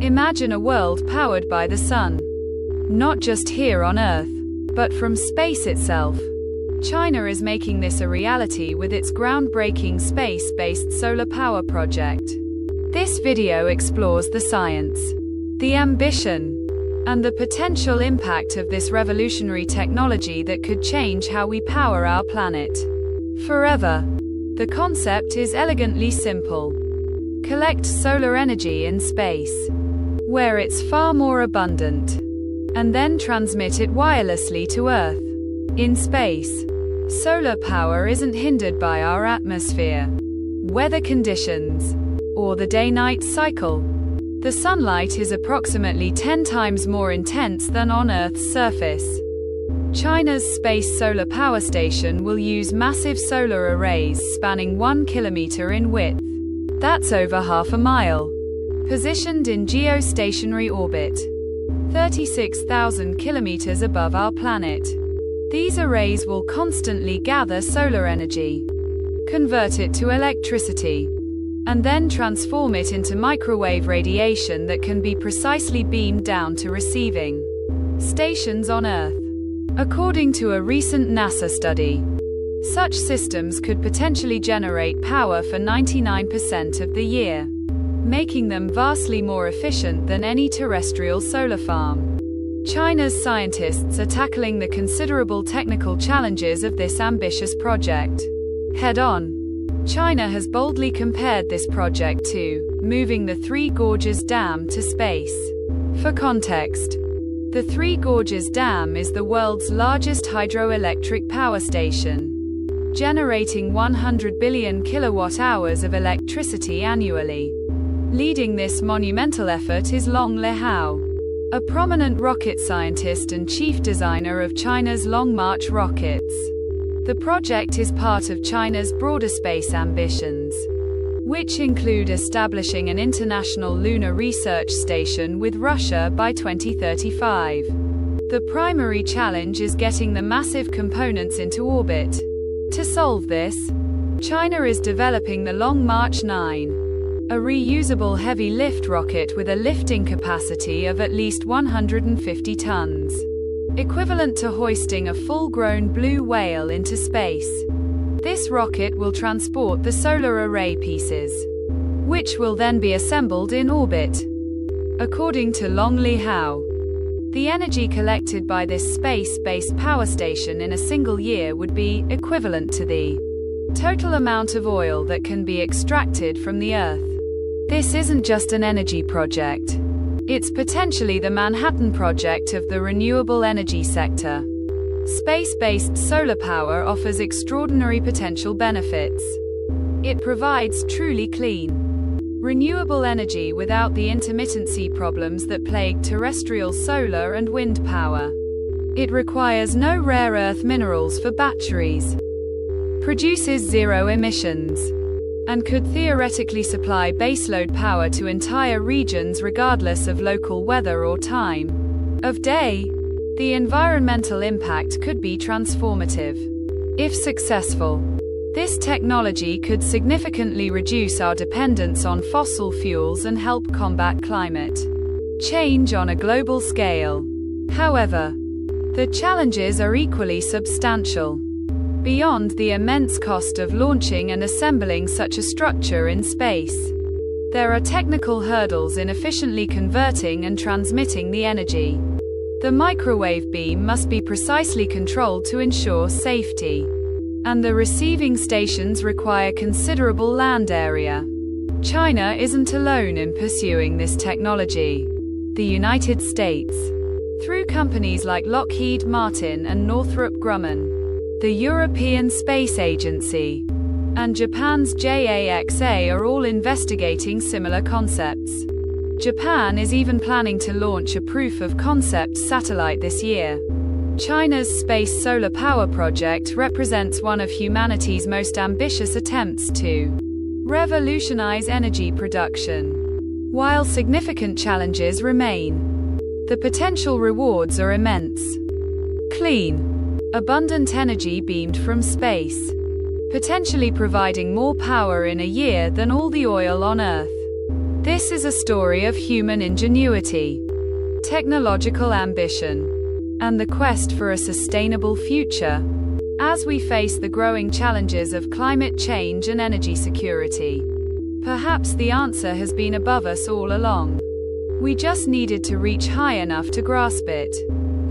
Imagine a world powered by the sun. Not just here on Earth, but from space itself. China is making this a reality with its groundbreaking space-based solar power project. This video explores the science, the ambition, and the potential impact of this revolutionary technology that could change how we power our planet forever. The concept is elegantly simple. Collect solar energy in space, where it's far more abundant, and then transmit it wirelessly to Earth. In space, solar power isn't hindered by our atmosphere, weather conditions, or the day-night cycle. The sunlight is approximately 10 times more intense than on Earth's surface. China's space solar power station will use massive solar arrays spanning 1 kilometer in width. That's over half a mile. Positioned in geostationary orbit, 36,000 kilometers above our planet. These arrays will constantly gather solar energy, convert it to electricity, and then transform it into microwave radiation that can be precisely beamed down to receiving stations on Earth. According to a recent NASA study, such systems could potentially generate power for 99% of the year, making them vastly more efficient than any terrestrial solar farm. China's scientists are tackling the considerable technical challenges of this ambitious project head-on. China has boldly compared this project to moving the Three Gorges Dam to space. For context, the Three Gorges Dam is the world's largest hydroelectric power station, generating 100 billion kilowatt-hours of electricity annually. Leading this monumental effort is Long Lihao, a prominent rocket scientist and chief designer of China's Long March rockets. The project is part of China's broader space ambitions, which include establishing an international lunar research station with Russia by 2035. The primary challenge is getting the massive components into orbit. To solve this, China is developing the Long March 9, a reusable heavy lift rocket with a lifting capacity of at least 150 tons, equivalent to hoisting a full-grown blue whale into space. This rocket will transport the solar array pieces, which will then be assembled in orbit. According to Long Lihao, the energy collected by this space-based power station in a single year would be equivalent to the total amount of oil that can be extracted from the Earth. This isn't just an energy project. It's potentially the Manhattan Project of the renewable energy sector. Space-based solar power offers extraordinary potential benefits. It provides truly clean, renewable energy without the intermittency problems that plague terrestrial solar and wind power. It requires no rare earth minerals for batteries, produces zero emissions, and could theoretically supply baseload power to entire regions regardless of local weather or time of day. The environmental impact could be transformative. If successful, this technology could significantly reduce our dependence on fossil fuels and help combat climate change on a global scale. However, the challenges are equally substantial. Beyond the immense cost of launching and assembling such a structure in space, there are technical hurdles in efficiently converting and transmitting the energy. The microwave beam must be precisely controlled to ensure safety, and the receiving stations require considerable land area. China isn't alone in pursuing this technology. The United States, through companies like Lockheed Martin and Northrop Grumman, the European Space Agency, and Japan's JAXA are all investigating similar concepts. Japan is even planning to launch a proof-of-concept satellite this year. China's space solar power project represents one of humanity's most ambitious attempts to revolutionize energy production. While significant challenges remain, the potential rewards are immense. Clean, abundant energy beamed from space, potentially providing more power in a year than all the oil on Earth. This is a story of human ingenuity, technological ambition, and the quest for a sustainable future, as we face the growing challenges of climate change and energy security. Perhaps the answer has been above us all along. We just needed to reach high enough to grasp it.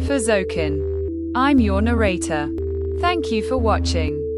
For Zokin, I'm your narrator. Thank you for watching.